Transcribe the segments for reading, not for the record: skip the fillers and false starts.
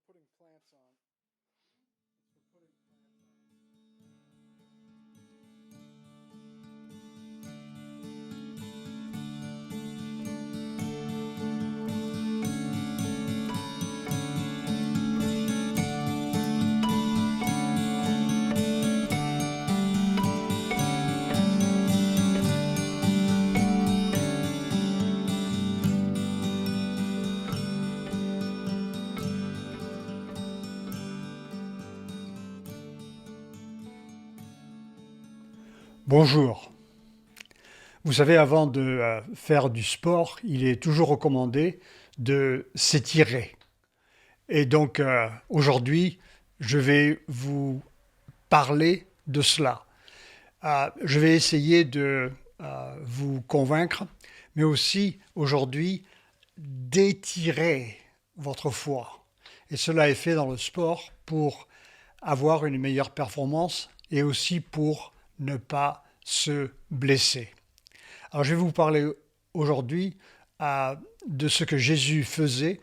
putting plants on. It's for putting plants on. Bonjour. Vous savez, avant de faire du sport, il est toujours recommandé de s'étirer. Et donc aujourd'hui, je vais vous parler de cela. Je vais essayer de vous convaincre, mais aussi aujourd'hui d'étirer votre foi. Et cela est fait dans le sport pour avoir une meilleure performance et aussi pour ne pas se blesser. Alors je vais vous parler aujourd'hui de ce que Jésus faisait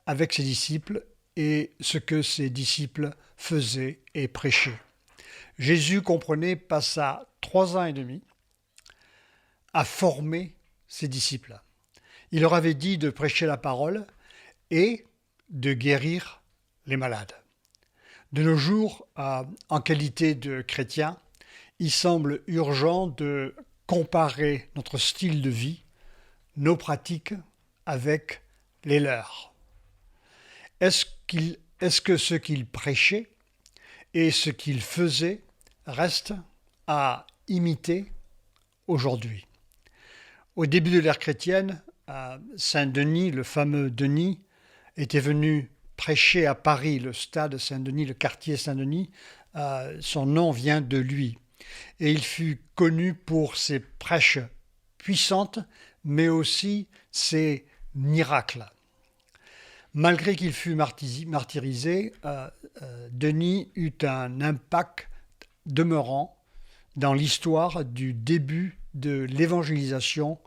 avec ses disciples et ce que ses disciples faisaient et prêchaient. Jésus, comprenez, passa 3 ans et demi à former ses disciples. Il leur avait dit de prêcher la parole et de guérir les malades. De nos jours, en qualité de chrétiens, il semble urgent de comparer notre style de vie, nos pratiques, avec les leurs. Est-ce que ce qu'il prêchait et ce qu'il faisait restent à imiter aujourd'hui? Au début de l'ère chrétienne, Saint Denis, le fameux Denis, était venu prêcher à Paris, le stade Saint-Denis, le quartier Saint-Denis. Son nom vient de lui. Et il fut connu pour ses prêches puissantes, mais aussi ses miracles. Malgré qu'il fût martyrisé, Denis eut un impact demeurant dans l'histoire du début de l'évangélisation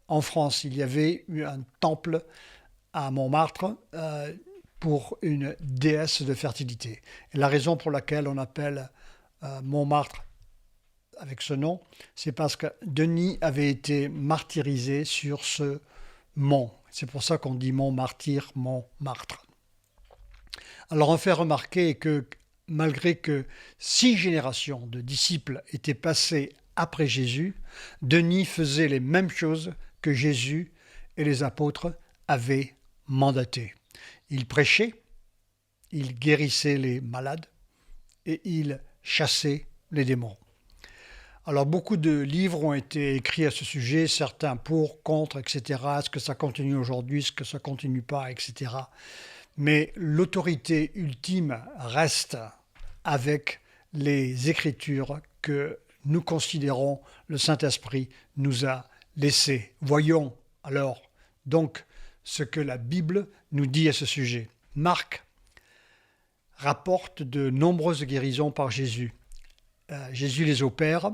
en France. Il y avait eu un temple à Montmartre pour une déesse de fertilité. Et la raison pour laquelle on appelle Montmartre avec ce nom, c'est parce que Denis avait été martyrisé sur ce mont. C'est pour ça qu'on dit Montmartyr, Montmartre. Alors on fait remarquer que malgré que 6 générations de disciples étaient passées après Jésus, Denis faisait les mêmes choses que Jésus et les apôtres avaient mandaté. Il prêchait, il guérissait les malades et il chassait les démons. Alors beaucoup de livres ont été écrits à ce sujet, certains pour, contre, etc. Est-ce que ça continue aujourd'hui, est-ce que ça ne continue pas, etc. Mais l'autorité ultime reste avec les Écritures que nous considérons le Saint-Esprit nous a laissées. Voyons alors donc ce que la Bible nous dit à ce sujet. Marc rapporte de nombreuses guérisons par Jésus. Jésus les opère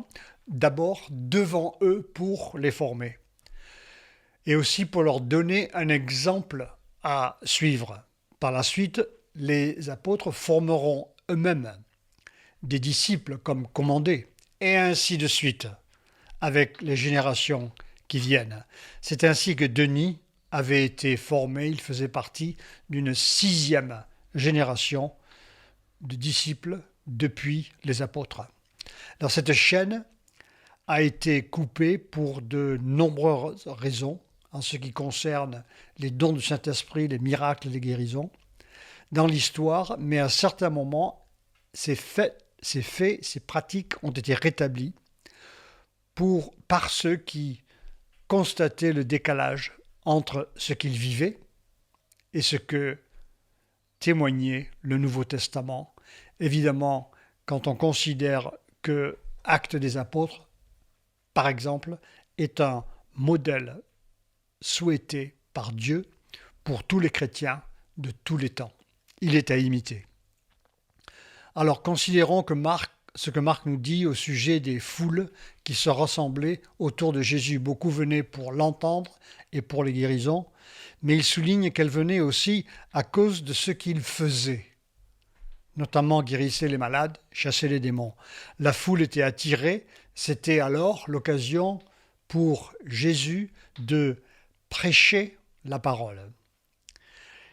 d'abord devant eux pour les former et aussi pour leur donner un exemple à suivre. Par la suite, les apôtres formeront eux-mêmes des disciples comme commandés et ainsi de suite avec les générations qui viennent. C'est ainsi que Denis avait été formé, il faisait partie d'une 6e génération de disciples depuis les apôtres. Alors cette chaîne a été coupée pour de nombreuses raisons en ce qui concerne les dons du Saint-Esprit, les miracles et les guérisons dans l'histoire, mais à certains moments, ces pratiques ont été rétablies par ceux qui constataient le décalage entre ce qu'ils vivaient et ce que témoignait le Nouveau Testament. Évidemment, quand on considère que Actes des Apôtres, par exemple, est un modèle souhaité par Dieu pour tous les chrétiens de tous les temps. Il est à imiter. Alors considérons ce que Marc nous dit au sujet des foules qui se rassemblaient autour de Jésus. Beaucoup venaient pour l'entendre et pour les guérisons, mais il souligne qu'elle venait aussi à cause de ce qu'il faisait, notamment guérissait les malades, chassait les démons. La foule était attirée, c'était alors l'occasion pour Jésus de prêcher la parole.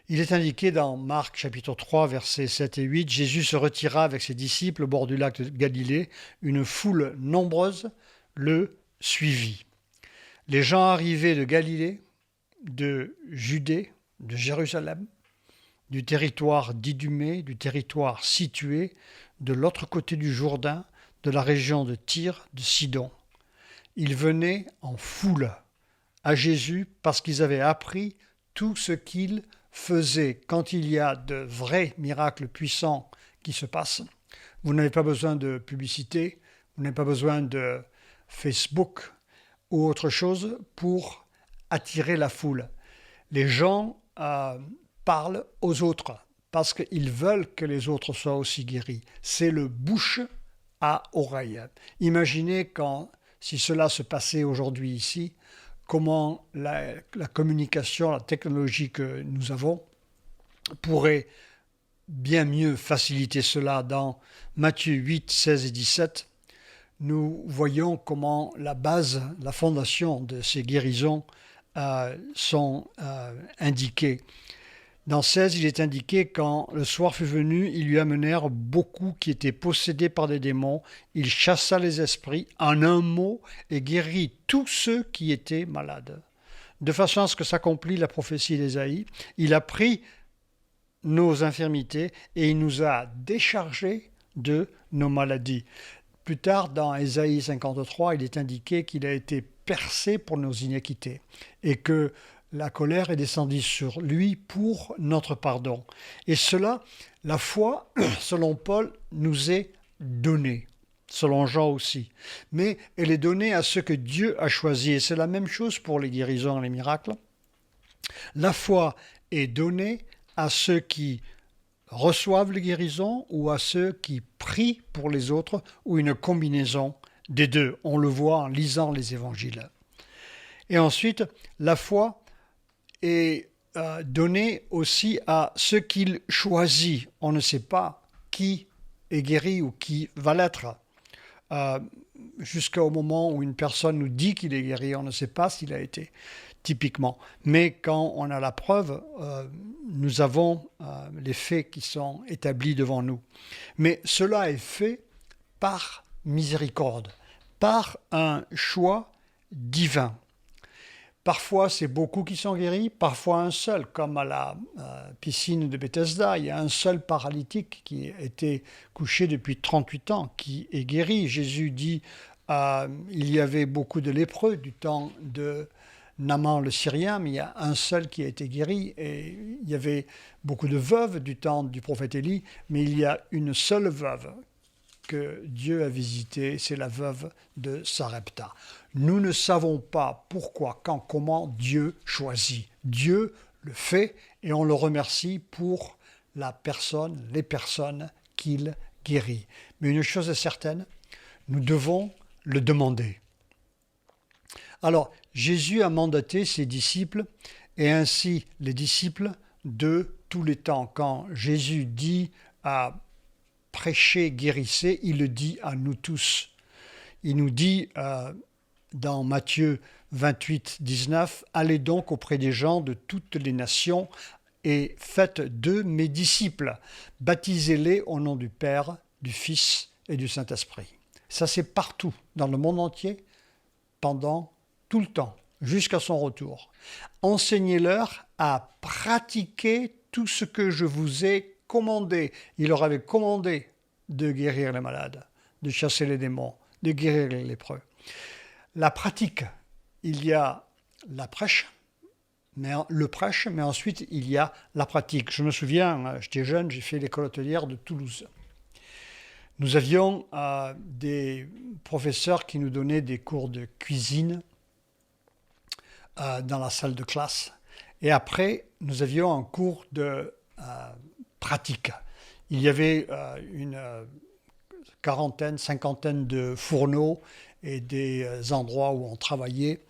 Il est indiqué dans Marc chapitre 3 versets 7 et 8, Jésus se retira avec ses disciples au bord du lac de Galilée, une foule nombreuse le suivit. Les gens arrivaient de Galilée, de Judée, de Jérusalem, du territoire d'Idumée, du territoire situé de l'autre côté du Jourdain, de la région de Tyr, de Sidon. Ils venaient en foule à Jésus parce qu'ils avaient appris tout ce qu'il faisait. Quand il y a de vrais miracles puissants qui se passent, vous n'avez pas besoin de publicité, vous n'avez pas besoin de Facebook ou autre chose pour attirer la foule. Les gens parlent aux autres parce qu'ils veulent que les autres soient aussi guéris. C'est le bouche à oreille. Imaginez si cela se passait aujourd'hui ici, comment la communication, la technologie que nous avons pourrait bien mieux faciliter cela. Dans Matthieu 8, 16 et 17, nous voyons comment la base, la fondation de ces guérisons sont indiquées. Dans 16, il est indiqué, quand le soir fut venu, ils lui amenèrent beaucoup qui étaient possédés par des démons. Il chassa les esprits en un mot et guérit tous ceux qui étaient malades. De façon à ce que s'accomplit la prophétie d'Ésaïe, il a pris nos infirmités et il nous a déchargés de nos maladies. Plus tard, dans Ésaïe 53, il est indiqué qu'il a été percé pour nos iniquités et que la colère est descendue sur lui pour notre pardon. Et cela, la foi, selon Paul, nous est donnée, selon Jean aussi. Mais elle est donnée à ceux que Dieu a choisis. Et c'est la même chose pour les guérisons et les miracles. La foi est donnée à ceux qui reçoivent les guérisons ou à ceux qui prient pour les autres, ou une combinaison des deux. On le voit en lisant les évangiles. Et ensuite, la foi est donnée aussi à ceux qu'il choisit. On ne sait pas qui est guéri ou qui va l'être. Jusqu'au moment où une personne nous dit qu'il est guéri, on ne sait pas s'il a été, typiquement. Mais quand on a la preuve, nous avons les faits qui sont établis devant nous. Mais cela est fait par miséricorde, par un choix divin. Parfois, c'est beaucoup qui sont guéris, parfois un seul, comme à la piscine de Bethesda. Il y a un seul paralytique qui était couché depuis 38 ans, qui est guéri. Jésus dit il y avait beaucoup de lépreux du temps de Naaman le Syrien, mais il y a un seul qui a été guéri. Et il y avait beaucoup de veuves du temps du prophète Élie, mais il y a une seule veuve que Dieu a visitée, c'est la veuve de Sarepta. Nous ne savons pas pourquoi, quand, comment Dieu choisit. Dieu le fait et on le remercie pour les personnes qu'il guérit. Mais une chose est certaine, nous devons le demander. Alors, Jésus a mandaté ses disciples et ainsi les disciples de tous les temps. Quand Jésus dit à prêchez, guérissez, il le dit à nous tous. Il nous dit dans Matthieu 28, 19, « Allez donc auprès des gens de toutes les nations et faites d'eux mes disciples. Baptisez-les au nom du Père, du Fils et du Saint-Esprit. » Ça, c'est partout, dans le monde entier, pendant tout le temps, jusqu'à son retour. Enseignez-leur à pratiquer tout ce que je vous ai commandé. Il leur avait commandé de guérir les malades, de chasser les démons, de guérir les lépreux. La pratique, il y a la prêche, mais ensuite il y a la pratique. Je me souviens, j'étais jeune, j'ai fait l'école hôtelière de Toulouse. Nous avions des professeurs qui nous donnaient des cours de cuisine dans la salle de classe. Et après, nous avions un cours de pratique. Il y avait une cinquantaine de fourneaux et des endroits où on travaillait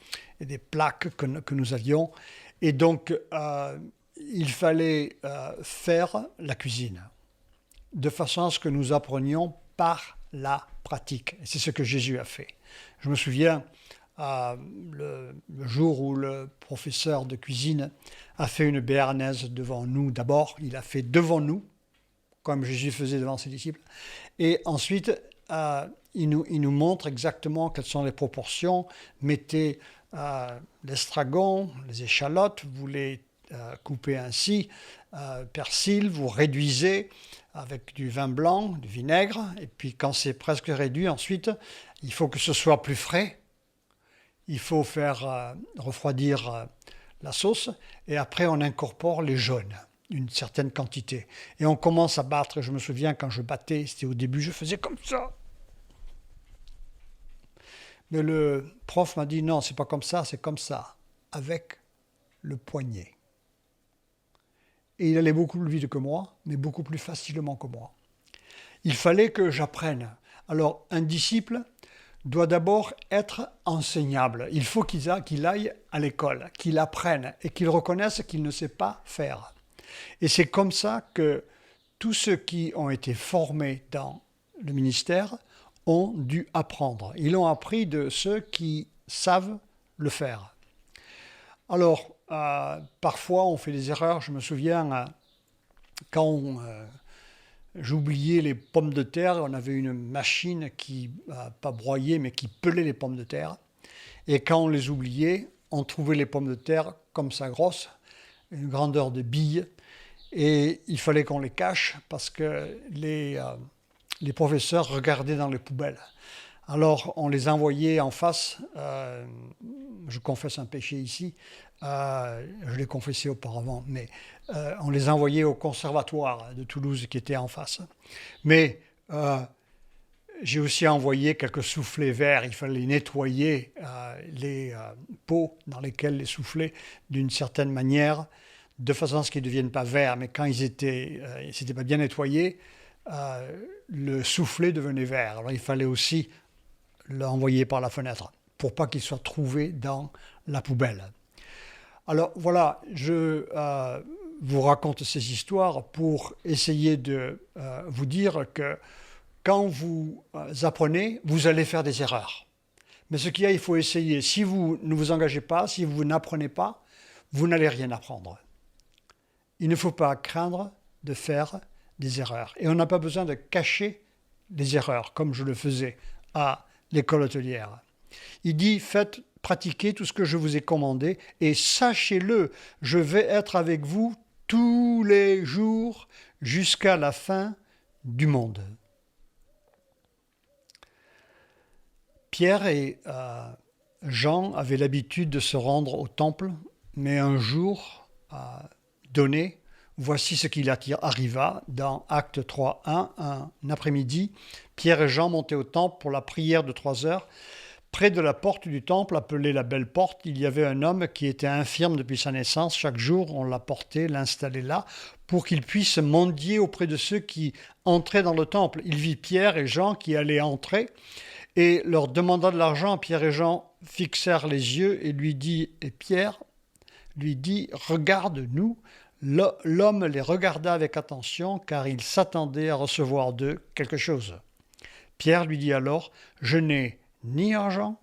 et des plaques que nous avions. Et donc, il fallait faire la cuisine de façon à ce que nous apprenions par la pratique. Et c'est ce que Jésus a fait. Je me souviens le jour où le professeur de cuisine a fait une béarnaise devant nous. D'abord, il a fait devant nous, comme Jésus faisait devant ses disciples. Et ensuite, il nous montre exactement quelles sont les proportions. Mettez l'estragon, les échalotes, vous les coupez ainsi, persil, vous réduisez avec du vin blanc, du vinaigre, et puis quand c'est presque réduit, ensuite, il faut que ce soit plus frais. Il faut faire refroidir la sauce, et après on incorpore les jaunes, une certaine quantité. Et on commence à battre. Je me souviens quand je battais, c'était au début, je faisais comme ça. Mais le prof m'a dit non, c'est pas comme ça, c'est comme ça, avec le poignet. Et il allait beaucoup plus vite que moi, mais beaucoup plus facilement que moi. Il fallait que j'apprenne. Alors, un disciple doit d'abord être enseignable. Il faut qu'il aille à l'école, qu'il apprenne et qu'il reconnaisse qu'il ne sait pas faire. Et c'est comme ça que tous ceux qui ont été formés dans le ministère ont dû apprendre. Ils ont appris de ceux qui savent le faire. Alors, parfois, on fait des erreurs. Je me souviens, quand j'oubliais les pommes de terre, on avait une machine qui, pas broyait, mais qui pelait les pommes de terre. Et quand on les oubliait, on trouvait les pommes de terre comme ça grosses, une grandeur de bille. Et il fallait qu'on les cache parce que les professeurs regardaient dans les poubelles. Alors, on les envoyait en face, je confesse un péché ici, je l'ai confessé auparavant, mais on les envoyait au conservatoire de Toulouse qui était en face. Mais j'ai aussi envoyé quelques soufflets verts, il fallait nettoyer les pots dans lesquels les soufflets d'une certaine manière, de façon à ce qu'ils ne deviennent pas verts, mais quand ils s'étaient pas bien nettoyés, le soufflet devenait vert. Alors il fallait aussi l'envoyer par la fenêtre pour pas qu'il soit trouvé dans la poubelle. Alors voilà, je vous raconte ces histoires pour essayer de vous dire que quand vous apprenez, vous allez faire des erreurs. Mais ce qu'il y a, il faut essayer. Si vous ne vous engagez pas, si vous n'apprenez pas, vous n'allez rien apprendre. Il ne faut pas craindre de faire des erreurs. Et on n'a pas besoin de cacher les erreurs, comme je le faisais à l'école hôtelière. Il dit, pratiquez tout ce que je vous ai commandé, et sachez-le, je vais être avec vous tous les jours jusqu'à la fin du monde. Pierre et Jean avaient l'habitude de se rendre au temple, mais un jour donné, voici ce qu'il arriva dans Actes 3.1, un après-midi. Pierre et Jean montaient au temple pour la prière de 3 heures. Près de la porte du temple, appelée la Belle Porte, il y avait un homme qui était infirme depuis sa naissance. Chaque jour, on l'apportait, l'installait là, pour qu'il puisse mendier auprès de ceux qui entraient dans le temple. Il vit Pierre et Jean qui allaient entrer et leur demanda de l'argent. Pierre et Jean fixèrent les yeux et Pierre lui dit « Regarde-nous ». L'homme les regarda avec attention car il s'attendait à recevoir d'eux quelque chose. Pierre lui dit alors « Je n'ai ni argent,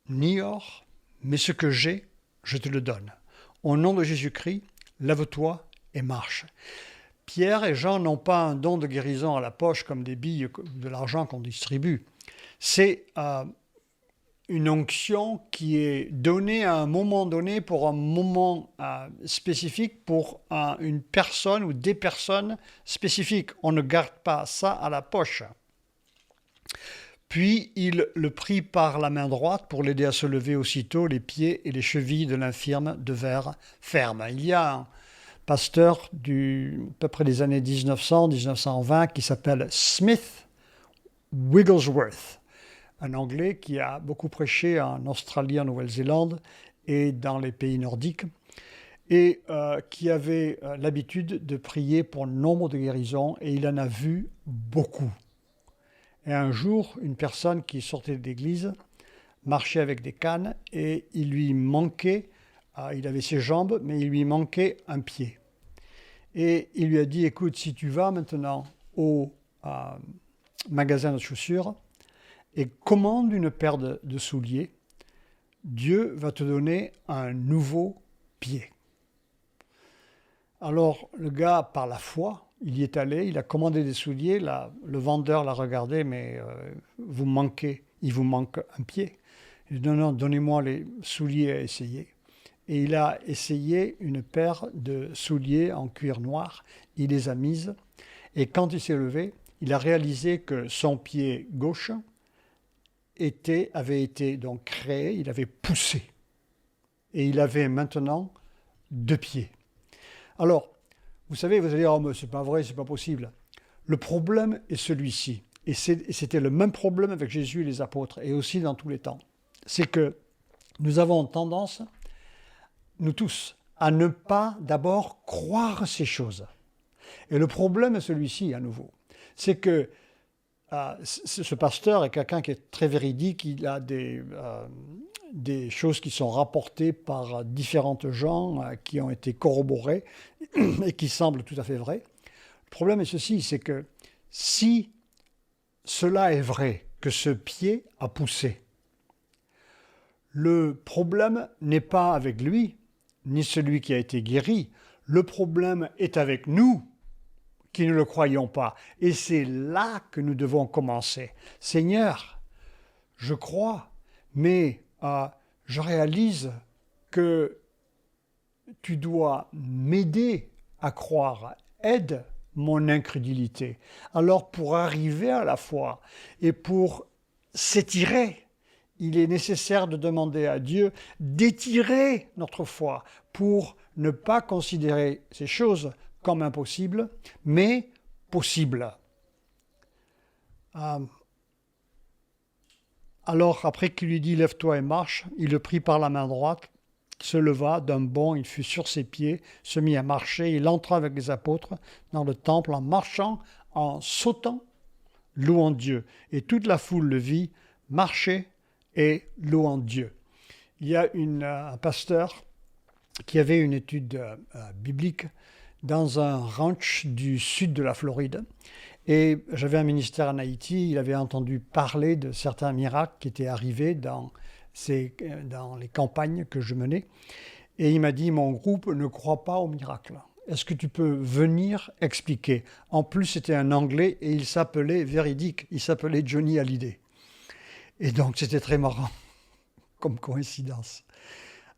ni or, mais ce que j'ai, je te le donne. Au nom de Jésus-Christ, lève-toi et marche. » Pierre et Jean n'ont pas un don de guérison à la poche comme des billes de l'argent qu'on distribue. C'est une onction qui est donnée à un moment donné pour un moment spécifique pour une personne ou des personnes spécifiques. On ne garde pas ça à la poche. Puis il le prit par la main droite pour l'aider à se lever aussitôt. Les pieds et les chevilles de l'infirme devinrent fermes. Il y a un pasteur à peu près des années 1900-1920 qui s'appelle Smith Wigglesworth, un Anglais qui a beaucoup prêché en Australie, en Nouvelle-Zélande et dans les pays nordiques, et qui avait l'habitude de prier pour nombre de guérisons, et il en a vu beaucoup. Et un jour, une personne qui sortait de l'église marchait avec des cannes et il lui manquait, il avait ses jambes, mais il lui manquait un pied. Et il lui a dit, écoute, si tu vas maintenant au magasin de chaussures et commande une paire de souliers, Dieu va te donner un nouveau pied. Alors le gars, par la foi, il y est allé, il a commandé des souliers, le vendeur l'a regardé, mais il vous manque un pied. Il dit, non, non, donnez-moi les souliers à essayer. Et il a essayé une paire de souliers en cuir noir, il les a mises, et quand il s'est levé, il a réalisé que son pied gauche avait été donc créé, il avait poussé, et il avait maintenant 2 pieds. Alors, vous savez, vous allez dire, oh, mais c'est pas vrai, c'est pas possible. Le problème est celui-ci, et c'était le même problème avec Jésus et les apôtres, et aussi dans tous les temps. C'est que nous avons tendance, nous tous, à ne pas d'abord croire ces choses. Et le problème est celui-ci, à nouveau. C'est que ce pasteur est quelqu'un qui est très véridique, il a des choses qui sont rapportées par différentes gens qui ont été corroborées et qui semblent tout à fait vraies. Le problème est ceci, c'est que si cela est vrai, que ce pied a poussé, le problème n'est pas avec lui, ni celui qui a été guéri. Le problème est avec nous qui ne le croyons pas. Et c'est là que nous devons commencer. Seigneur, je crois, mais je réalise que tu dois m'aider à croire. Aide mon incrédulité. Alors pour arriver à la foi et pour s'étirer, il est nécessaire de demander à Dieu d'étirer notre foi pour ne pas considérer ces choses comme impossibles, mais possibles. Alors, après qu'il lui dit « Lève-toi et marche », il le prit par la main droite, se leva d'un bond, il fut sur ses pieds, se mit à marcher, il entra avec les apôtres dans le temple en marchant, en sautant, louant Dieu. Et toute la foule le vit marcher et louant Dieu. Il y a un pasteur qui avait une étude biblique dans un ranch du sud de la Floride. Et j'avais un ministère en Haïti, il avait entendu parler de certains miracles qui étaient arrivés dans les campagnes que je menais. Et il m'a dit, mon groupe ne croit pas aux miracles. Est-ce que tu peux venir expliquer? En plus, c'était un Anglais et il s'appelait véridique, il s'appelait Johnny Hallyday. Et donc, c'était très marrant, comme coïncidence.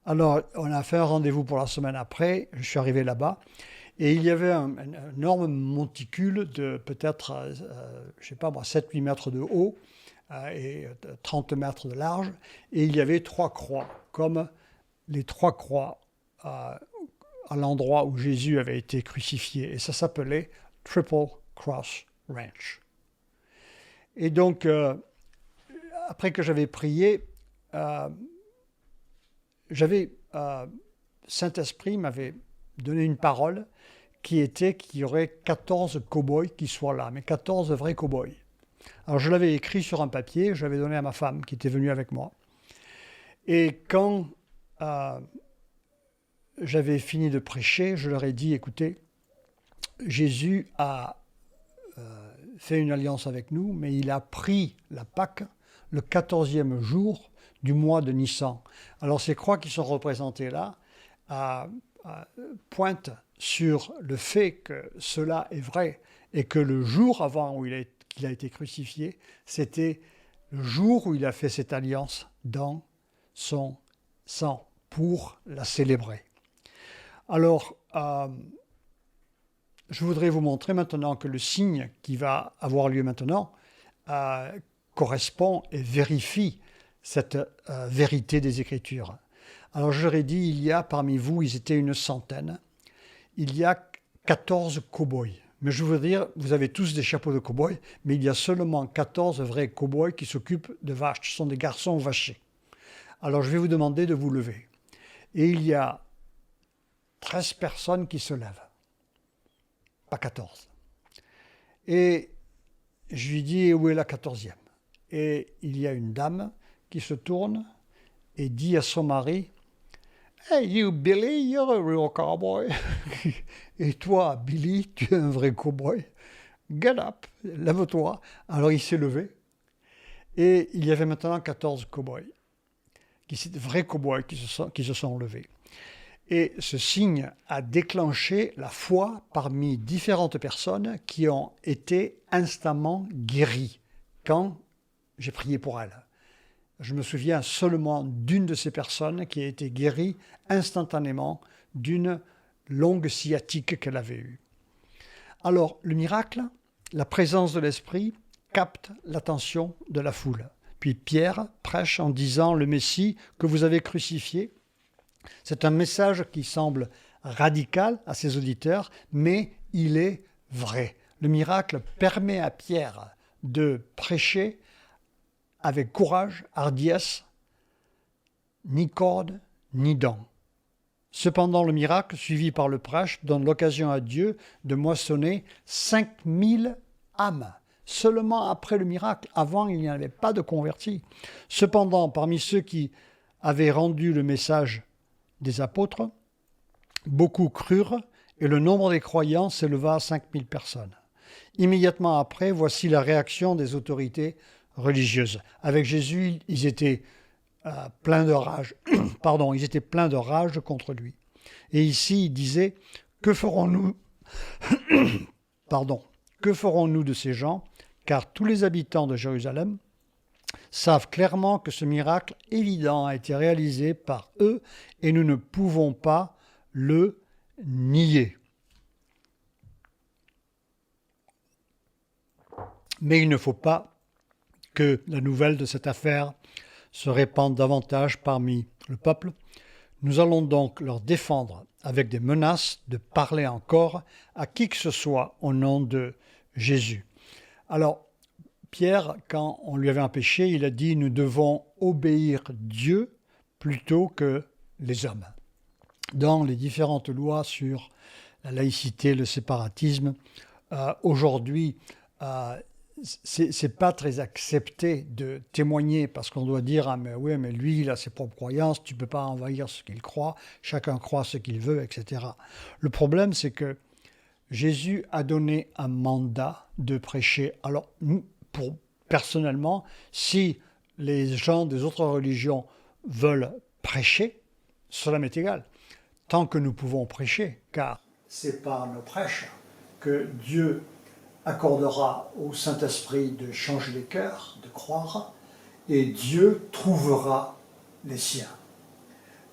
Alors, on a fait un rendez-vous pour la semaine après, je suis arrivé là-bas, et il y avait un énorme monticule de peut-être, je sais pas moi, 7-8 mètres de haut et 30 mètres de large, et il y avait 3 croix, comme les 3 croix à l'endroit où Jésus avait été crucifié, et ça s'appelait Triple Cross Ranch. Et donc, après que j'avais prié, Saint-Esprit m'avait donné une parole qui était qu'il y aurait 14 cow-boys qui soient là, mais 14 vrais cow-boys. Alors je l'avais écrit sur un papier, je l'avais donné à ma femme qui était venue avec moi. Et quand j'avais fini de prêcher, je leur ai dit, écoutez, Jésus a fait une alliance avec nous, mais il a pris la Pâque le 14e jour du mois de Nissan. Alors ces croix qui sont représentées là pointent sur le fait que cela est vrai et que le jour avant qu'il a été crucifié, c'était le jour où il a fait cette alliance dans son sang pour la célébrer. Alors, je voudrais vous montrer maintenant que le signe qui va avoir lieu maintenant correspond et vérifie cette vérité des Écritures. Alors je leur ai dit, il y a parmi vous, ils étaient une centaine, il y a 14 cow-boys. Mais je veux dire, vous avez tous des chapeaux de cow-boys, mais il y a seulement 14 vrais cow-boys qui s'occupent de vaches. Ce sont des garçons vachers. Alors je vais vous demander de vous lever. Et il y a 13 personnes qui se lèvent. Pas 14. Et je lui dis, où est la 14e? Et il y a une dame qui se tourne et dit à son mari « Hey, you Billy, you're a real cowboy. » Et toi, Billy, tu es un vrai cowboy. Get up, lève-toi. Alors il s'est levé. Et il y avait maintenant 14 cow-boys, vrais cow-boys qui se sont levés. Et ce signe a déclenché la foi parmi différentes personnes qui ont été instamment guéries quand j'ai prié pour elles. Je me souviens seulement d'une de ces personnes qui a été guérie instantanément d'une longue sciatique qu'elle avait eue. Alors, le miracle, la présence de l'Esprit, capte l'attention de la foule. Puis Pierre prêche en disant « Le Messie que vous avez crucifié ». C'est un message qui semble radical à ses auditeurs, mais il est vrai. Le miracle permet à Pierre de prêcher avec courage, hardiesse, ni corde, ni dents. Cependant, le miracle, suivi par le prêche, donne l'occasion à Dieu de moissonner 5000 âmes. Seulement après le miracle. Avant, il n'y avait pas de convertis. Cependant, parmi ceux qui avaient rendu le message des apôtres, beaucoup crurent et le nombre des croyants s'éleva à 5000 personnes. Immédiatement après, voici la réaction des autorités religieuses. Avec Jésus, ils étaient pleins de rage. Ils étaient pleins de rage contre lui. Et ici, il disait, que ferons-nous Que ferons-nous de ces gens? Car tous les habitants de Jérusalem savent clairement que ce miracle évident a été réalisé par eux et nous ne pouvons pas le nier. Mais il ne faut pas que la nouvelle de cette affaire se répande davantage parmi le peuple. Nous allons donc leur défendre avec des menaces de parler encore à qui que ce soit au nom de Jésus. Alors, Pierre, quand on lui avait empêché, il a dit « Nous devons obéir Dieu plutôt que les hommes ». Dans les différentes lois sur la laïcité, le séparatisme, aujourd'hui, c'est pas très accepté de témoigner parce qu'on doit dire « Ah mais oui, mais lui, il a ses propres croyances, tu peux pas envahir ce qu'il croit, chacun croit ce qu'il veut, etc. » Le problème, c'est que Jésus a donné un mandat de prêcher. Alors, personnellement, si les gens des autres religions veulent prêcher, cela m'est égal. Tant que nous pouvons prêcher, car c'est par nos prêches que Dieu accordera au Saint-Esprit de changer les cœurs, de croire, et Dieu trouvera les siens.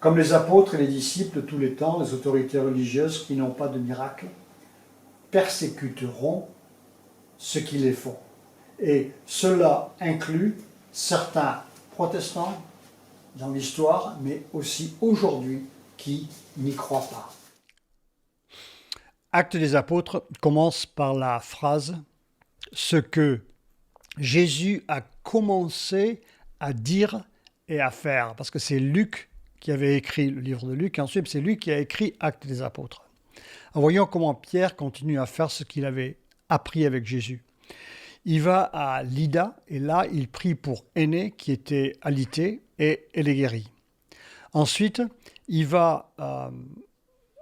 Comme les apôtres et les disciples de tous les temps, les autorités religieuses qui n'ont pas de miracle persécuteront ceux qui les font. Et cela inclut certains protestants dans l'histoire, mais aussi aujourd'hui, qui n'y croient pas. Actes des apôtres commence par la phrase « Ce que Jésus a commencé à dire et à faire », parce que c'est Luc qui avait écrit le livre de Luc, et ensuite c'est lui qui a écrit Actes des apôtres. En voyant comment Pierre continue à faire ce qu'il avait appris avec Jésus. Il va à Lydda, et là il prie pour Énée qui était alité, et elle est guérie. Ensuite, il va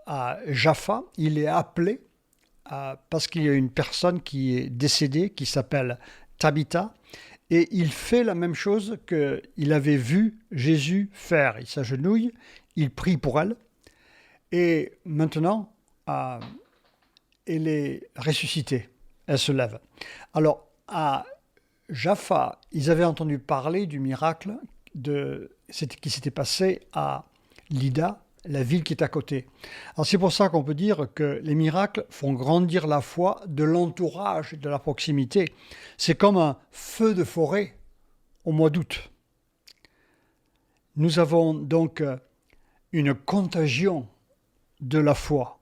à Jaffa, il est appelé parce qu'il y a une personne qui est décédée, qui s'appelle Tabitha, et il fait la même chose qu'il avait vu Jésus faire. Il s'agenouille, il prie pour elle, et maintenant, elle est ressuscitée, elle se lève. Alors, à Jaffa, ils avaient entendu parler du miracle qui s'était passé à Lydda, la ville qui est à côté. Alors c'est pour ça qu'on peut dire que les miracles font grandir la foi de l'entourage, de la proximité. C'est comme un feu de forêt au mois d'août. Nous avons donc une contagion de la foi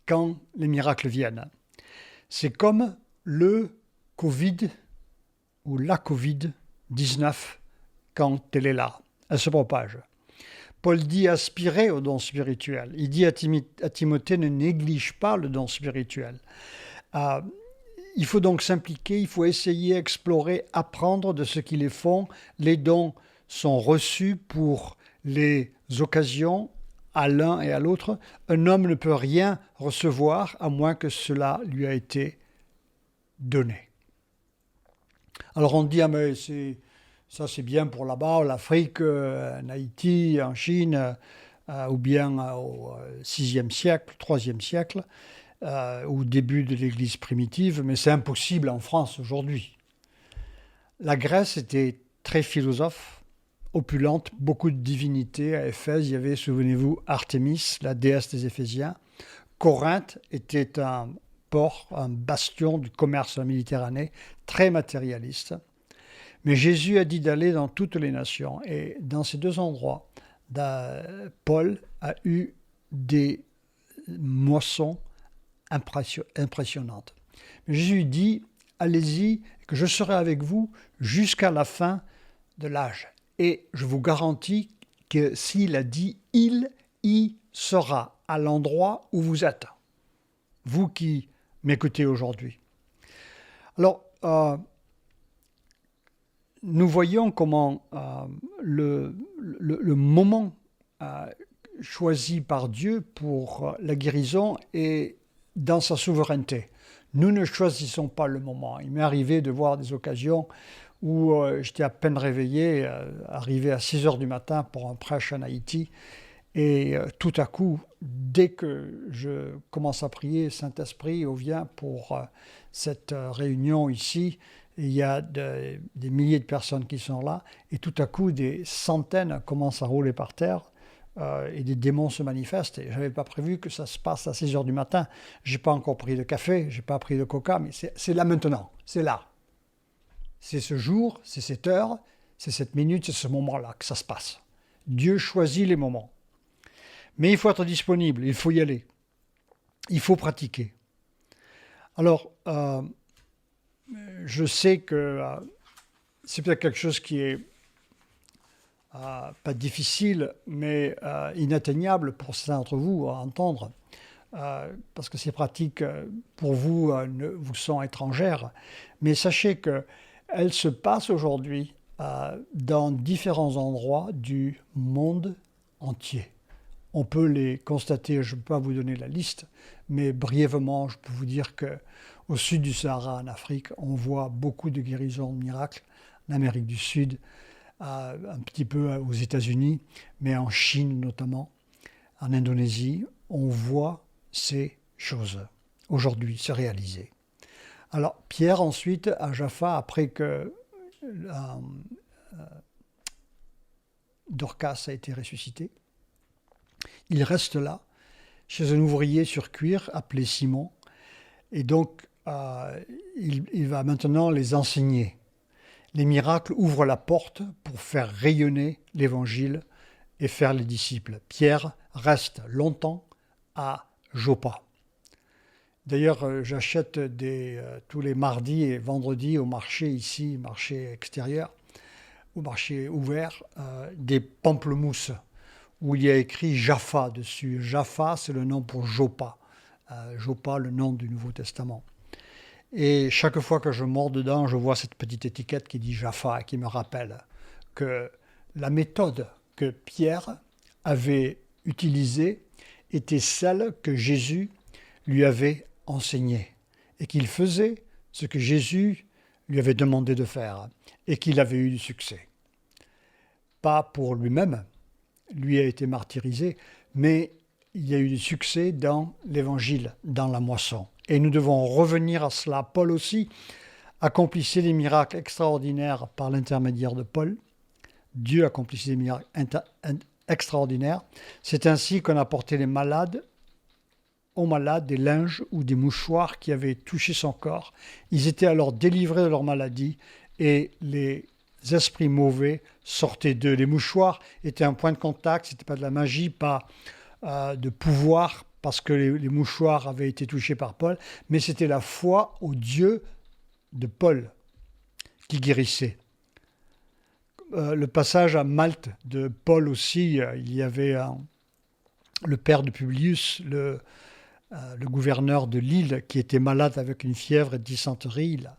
quand les miracles viennent. C'est comme le Covid ou la Covid-19 quand elle est là. Elle se propage. Paul dit aspirer au don spirituel. Il dit à Timothée ne néglige pas le don spirituel. Il faut donc s'impliquer, il faut essayer, explorer, apprendre de ce qui les font. Les dons sont reçus pour les occasions à l'un et à l'autre. Un homme ne peut rien recevoir à moins que cela lui a été donné. Alors on dit, ah mais ça c'est bien pour là-bas, l'Afrique, en Haïti, en Chine, ou bien au VIe siècle, IIIe siècle, au début de l'Église primitive, mais c'est impossible en France aujourd'hui. La Grèce était très philosophe, opulente, beaucoup de divinités. À Éphèse, il y avait, souvenez-vous, Artémis, la déesse des Éphésiens. Corinthe était un port, un bastion du commerce en Méditerranée, très matérialiste. Mais Jésus a dit d'aller dans toutes les nations. Et dans ces deux endroits, Paul a eu des moissons impressionnantes. Mais Jésus dit, allez-y, que je serai avec vous jusqu'à la fin de l'âge. Et je vous garantis que s'il a dit, il y sera à l'endroit où vous êtes. Vous qui m'écoutez aujourd'hui. Alors, nous voyons comment le moment choisi par Dieu pour la guérison est dans sa souveraineté. Nous ne choisissons pas le moment. Il m'est arrivé de voir des occasions où j'étais à peine réveillé, arrivé à 6 heures du matin pour un prêche en Haïti, et tout à coup, dès que je commence à prier, Saint-Esprit vient pour cette réunion ici, il y a des milliers de personnes qui sont là, et tout à coup, des centaines commencent à rouler par terre, et des démons se manifestent. Et je n'avais pas prévu que ça se passe à 6 heures du matin. Je n'ai pas encore pris de café, je n'ai pas pris de coca, mais c'est là maintenant, c'est là. C'est ce jour, c'est cette heure, c'est cette minute, c'est ce moment-là que ça se passe. Dieu choisit les moments. Mais il faut être disponible, il faut y aller. Il faut pratiquer. Alors, je sais que c'est peut-être quelque chose qui est pas difficile, mais inatteignable pour certains d'entre vous à entendre, parce que ces pratiques, pour vous, vous sont étrangères. Mais sachez qu'elles se passent aujourd'hui dans différents endroits du monde entier. On peut les constater, je ne peux pas vous donner la liste, mais brièvement, je peux vous dire qu'au sud du Sahara, en Afrique, on voit beaucoup de guérisons, de miracles, en Amérique du Sud, un petit peu aux États-Unis, mais en Chine notamment, en Indonésie, on voit ces choses aujourd'hui se réaliser. Alors Pierre ensuite, à Jaffa, après que Dorcas a été ressuscité, il reste là, chez un ouvrier sur cuir appelé Simon, et donc il va maintenant les enseigner. Les miracles ouvrent la porte pour faire rayonner l'évangile et faire les disciples. Pierre reste longtemps à Joppa. D'ailleurs, j'achète tous les mardis et vendredis au marché ici, marché extérieur, au marché ouvert, des pamplemousses où il y a écrit Jaffa dessus. Jaffa, c'est le nom pour Joppa. Joppa, le nom du Nouveau Testament. Et chaque fois que je mords dedans, je vois cette petite étiquette qui dit Jaffa, qui me rappelle que la méthode que Pierre avait utilisée était celle que Jésus lui avait enseignée, et qu'il faisait ce que Jésus lui avait demandé de faire, et qu'il avait eu du succès. Pas pour lui-même, lui a été martyrisé, mais il y a eu du succès dans l'évangile, dans la moisson. Et nous devons revenir à cela. Paul aussi accomplissait des miracles extraordinaires par l'intermédiaire de Paul. Dieu accomplissait des miracles extraordinaires. C'est ainsi qu'on apportait aux malades des linges ou des mouchoirs qui avaient touché son corps. Ils étaient alors délivrés de leur maladie et les esprits mauvais sortaient d'eux. Les mouchoirs étaient un point de contact, ce n'était pas de la magie, pas de pouvoir, parce que les mouchoirs avaient été touchés par Paul, mais c'était la foi au Dieu de Paul qui guérissait. Le passage à Malte de Paul aussi, il y avait le père de Publius, le gouverneur de l'île, qui était malade avec une fièvre et dysenterie. Il a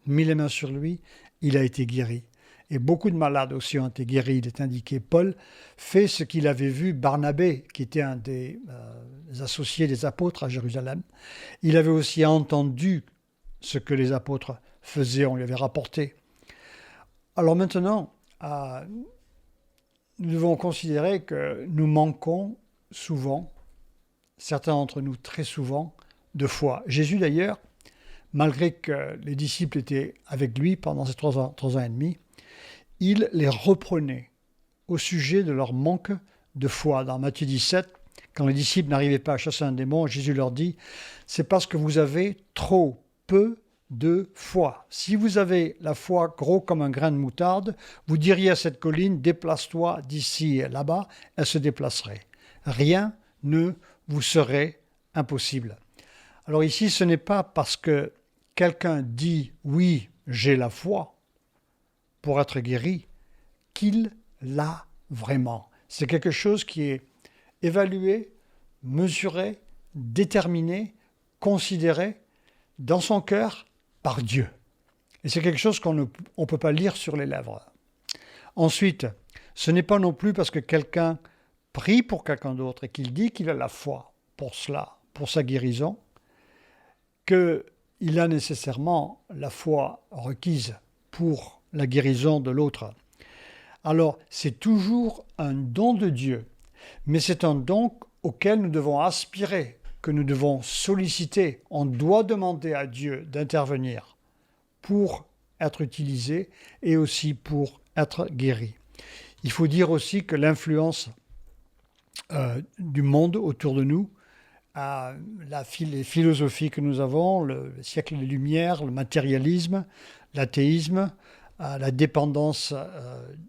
mis les mains sur lui, il a été guéri. et beaucoup de malades aussi ont été guéris. Il est indiqué, Paul fait ce qu'il avait vu Barnabé, qui était un des associés des apôtres à Jérusalem. Il avait aussi entendu ce que les apôtres faisaient, on lui avait rapporté. Alors maintenant, nous devons considérer que nous manquons souvent, certains d'entre nous très souvent, de foi. Jésus d'ailleurs, malgré que les disciples étaient avec lui pendant ces 3 ans et demi, il les reprenait au sujet de leur manque de foi. Dans Matthieu 17, quand les disciples n'arrivaient pas à chasser un démon, Jésus leur dit « C'est parce que vous avez trop peu de foi. Si vous avez la foi gros comme un grain de moutarde, vous diriez à cette colline « Déplace-toi d'ici et là-bas », elle se déplacerait. Rien ne vous serait impossible. » Alors ici, ce n'est pas parce que quelqu'un dit « oui, j'ai la foi » pour être guéri, qu'il l'a vraiment. C'est quelque chose qui est évalué, mesuré, déterminé, considéré dans son cœur par Dieu. Et c'est quelque chose qu'on ne peut pas lire sur les lèvres. Ensuite, ce n'est pas non plus parce que quelqu'un prie pour quelqu'un d'autre et qu'il dit qu'il a la foi pour cela, pour sa guérison, qu'il a nécessairement la foi requise pour la guérison de l'autre. Alors, c'est toujours un don de Dieu, mais c'est un don auquel nous devons aspirer, que nous devons solliciter. On doit demander à Dieu d'intervenir pour être utilisé et aussi pour être guéri. Il faut dire aussi que l'influence du monde autour de nous, les philosophies que nous avons, le siècle des Lumières, le matérialisme, l'athéisme, la dépendance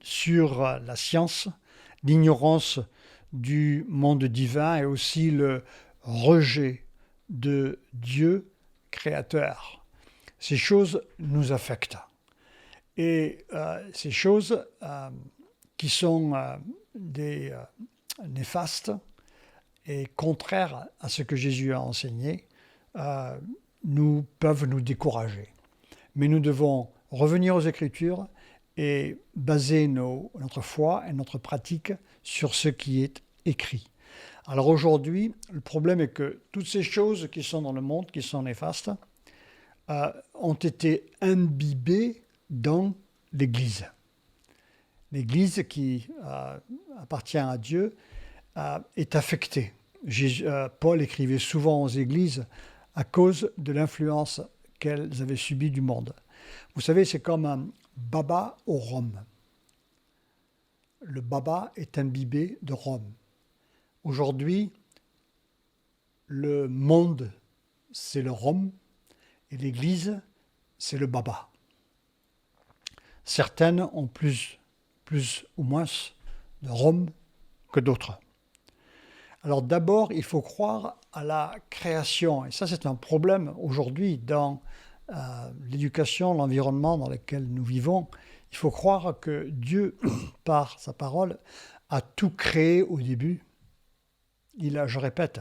sur la science, l'ignorance du monde divin et aussi le rejet de Dieu créateur. Ces choses nous affectent. Et ces choses qui sont néfastes et contraires à ce que Jésus a enseigné, peuvent nous décourager. Mais nous devons revenir aux Écritures et baser notre foi et notre pratique sur ce qui est écrit. Alors aujourd'hui, le problème est que toutes ces choses qui sont dans le monde, qui sont néfastes, ont été imbibées dans l'Église. L'Église qui appartient à Dieu est affectée. Paul écrivait souvent aux Églises à cause de l'influence qu'elles avaient subie du monde. Vous savez, c'est comme un baba au rhum. Le baba est imbibé de rhum. Aujourd'hui, le monde, c'est le rhum et l'Église, c'est le baba. Certaines ont plus ou moins de rhum que d'autres. Alors d'abord, il faut croire à la création. Et ça, c'est un problème aujourd'hui dans l'éducation, l'environnement dans lequel nous vivons. Il faut croire que Dieu, par sa parole, a tout créé au début. Je répète,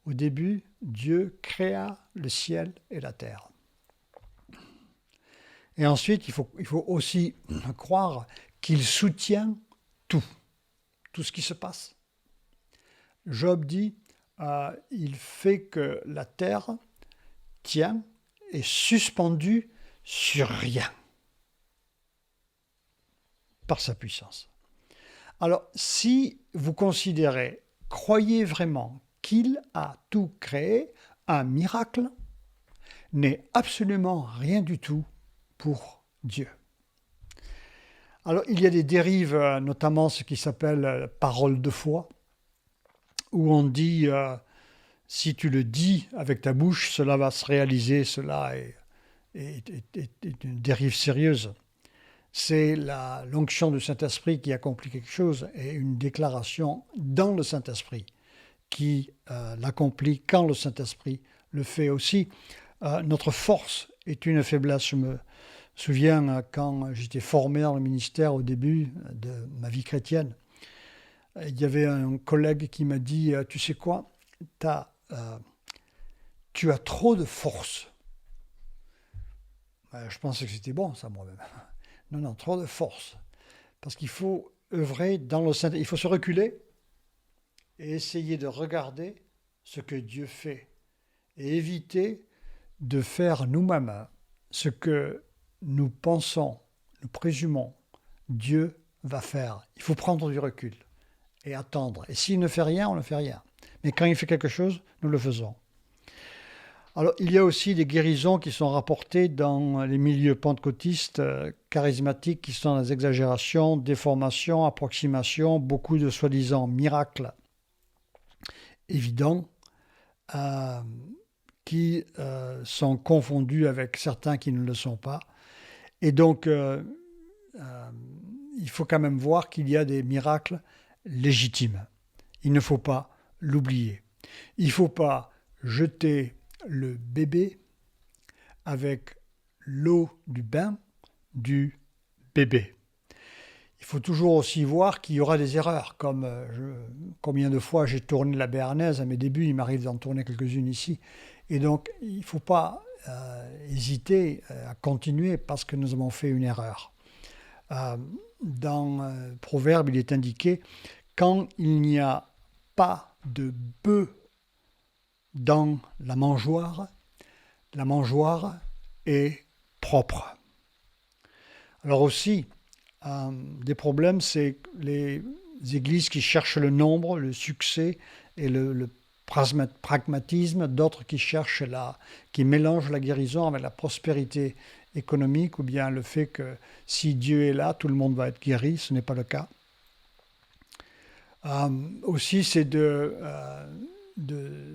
au début, Dieu créa le ciel et la terre. Et ensuite, il faut aussi croire qu'il soutient tout ce qui se passe. Job dit, il fait que la terre tient et suspendue sur rien par sa puissance. Alors, si vous croyez vraiment qu'il a tout créé, un miracle n'est absolument rien du tout pour Dieu. Alors, il y a des dérives, notamment ce qui s'appelle parole de foi, où on dit si tu le dis avec ta bouche, cela va se réaliser, cela est une dérive sérieuse. C'est l'onction du Saint-Esprit qui accomplit quelque chose et une déclaration dans le Saint-Esprit qui l'accomplit quand le Saint-Esprit le fait aussi. Notre force est une faiblesse. Je me souviens quand j'étais formé dans le ministère au début de ma vie chrétienne, il y avait un collègue qui m'a dit « Tu sais quoi, tu as trop de force ». Je pensais que c'était bon ça moi-même. Non, non, trop de force. Parce qu'il faut œuvrer dans le Saint. Il faut se reculer et essayer de regarder ce que Dieu fait et éviter de faire nous-mêmes ce que nous pensons, nous présumons Dieu va faire. Il faut prendre du recul et attendre. Et s'il ne fait rien, on ne fait rien. Mais quand il fait quelque chose, nous le faisons. Alors, il y a aussi des guérisons qui sont rapportées dans les milieux pentecôtistes charismatiques qui sont des exagérations, déformations, approximations, beaucoup de soi-disant miracles évidents qui sont confondus avec certains qui ne le sont pas. Et donc, il faut quand même voir qu'il y a des miracles légitimes. Il ne faut pas l'oublier. Il ne faut pas jeter le bébé avec l'eau du bain du bébé. Il faut toujours aussi voir qu'il y aura des erreurs, comme combien de fois j'ai tourné la béarnaise à mes débuts, il m'arrive d'en tourner quelques-unes ici. Et donc, il ne faut pas hésiter à continuer parce que nous avons fait une erreur. Dans Proverbe, il est indiqué, quand il n'y a pas de bœuf dans la mangeoire est propre. Alors aussi, des problèmes, c'est les églises qui cherchent le nombre, le succès et le pragmatisme, d'autres qui mélangent la guérison avec la prospérité économique, ou bien le fait que si Dieu est là, tout le monde va être guéri. Ce n'est pas le cas. Aussi, c'est de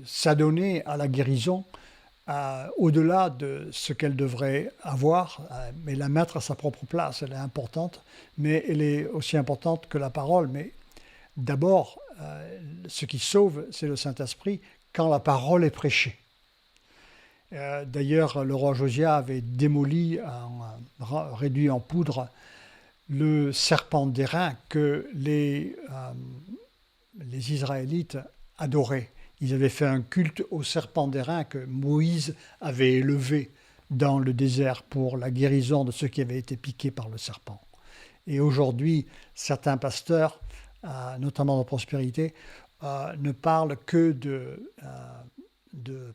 s'adonner à la guérison au-delà de ce qu'elle devrait avoir, mais la mettre à sa propre place. Elle est importante, mais elle est aussi importante que la parole. Mais d'abord, ce qui sauve, c'est le Saint-Esprit quand la parole est prêchée. D'ailleurs, le roi Josia avait démoli, réduit en poudre, le serpent d'airain que les Israélites adoraient. Ils avaient fait un culte au serpent d'airain que Moïse avait élevé dans le désert pour la guérison de ceux qui avaient été piqués par le serpent. Et aujourd'hui, certains pasteurs, notamment de prospérité, ne parlent que de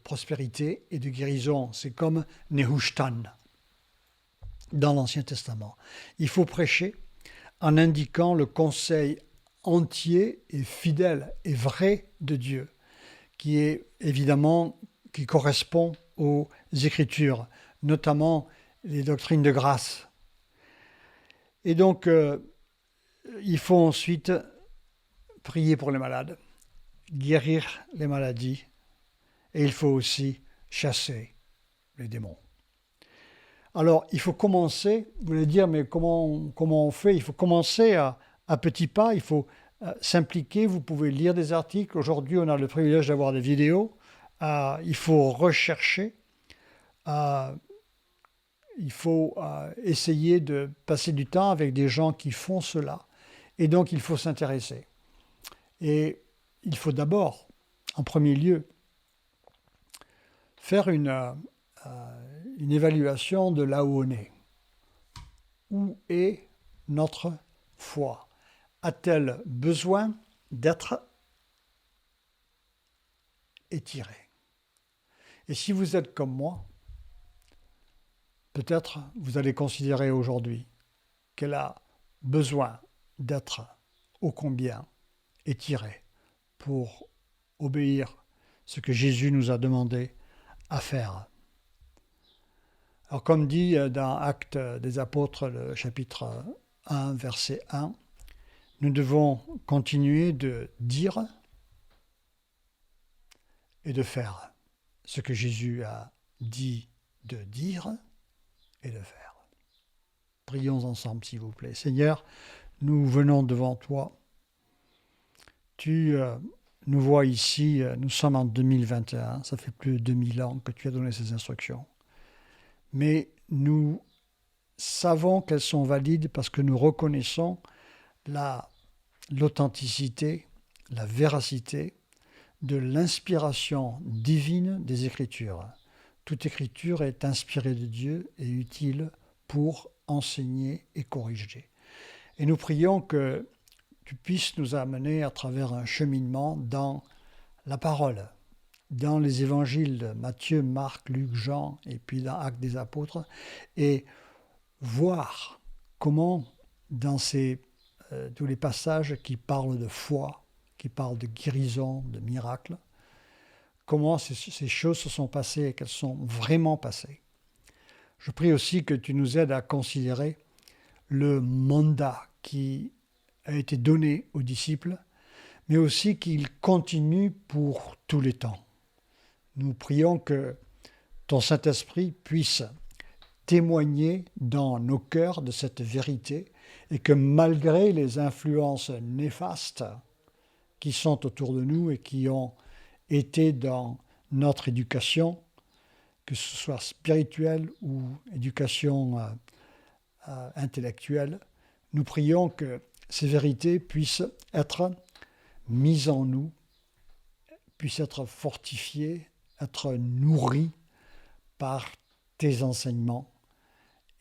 prospérité et de guérison. C'est comme Nehushtan dans l'Ancien Testament. Il faut prêcher en indiquant le conseil entier et fidèle et vrai de Dieu, qui est évidemment, qui correspond aux Écritures, notamment les doctrines de grâce. Et donc, il faut ensuite prier pour les malades, guérir les maladies, et il faut aussi chasser les démons. Alors, il faut commencer, vous allez dire, mais comment on fait? Il faut commencer à petits pas, il faut s'impliquer, vous pouvez lire des articles. Aujourd'hui, on a le privilège d'avoir des vidéos. Il faut rechercher, il faut essayer de passer du temps avec des gens qui font cela. Et donc, il faut s'intéresser. Et il faut d'abord, en premier lieu, faire une évaluation de là où on est. Où est notre foi? A-t-elle besoin d'être étirée? Et si vous êtes comme moi, peut-être vous allez considérer aujourd'hui qu'elle a besoin d'être ô combien étirée pour obéir ce que Jésus nous a demandé à faire. Alors comme dit dans Actes des Apôtres, le chapitre 1, verset 1, nous devons continuer de dire et de faire ce que Jésus a dit de dire et de faire. Prions ensemble, s'il vous plaît. Seigneur, nous venons devant toi. Tu nous vois ici, nous sommes en 2021, ça fait plus de 2000 ans que tu as donné ces instructions. Mais nous savons qu'elles sont valides parce que nous reconnaissons l'authenticité, la véracité de l'inspiration divine des Écritures. Toute Écriture est inspirée de Dieu et utile pour enseigner et corriger. Et nous prions que tu puisses nous amener à travers un cheminement dans la parole, dans les évangiles de Matthieu, Marc, Luc, Jean, et puis dans Actes des Apôtres, et voir comment dans tous les passages qui parlent de foi, qui parlent de guérison, de miracles, comment ces choses se sont passées et qu'elles sont vraiment passées. Je prie aussi que tu nous aides à considérer le mandat qui a été donné aux disciples, mais aussi qu'il continue pour tous les temps. Nous prions que ton Saint-Esprit puisse témoigner dans nos cœurs de cette vérité et que malgré les influences néfastes qui sont autour de nous et qui ont été dans notre éducation, que ce soit spirituelle ou éducation intellectuelle, nous prions que ces vérités puissent être mises en nous, puissent être fortifiées, être nourries par tes enseignements.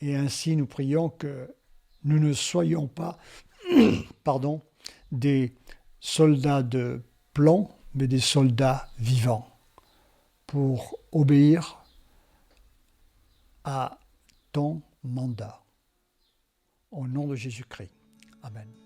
Et ainsi, nous prions que nous ne soyons pas des soldats de plomb, mais des soldats vivants pour obéir à ton mandat. Au nom de Jésus-Christ. Amen.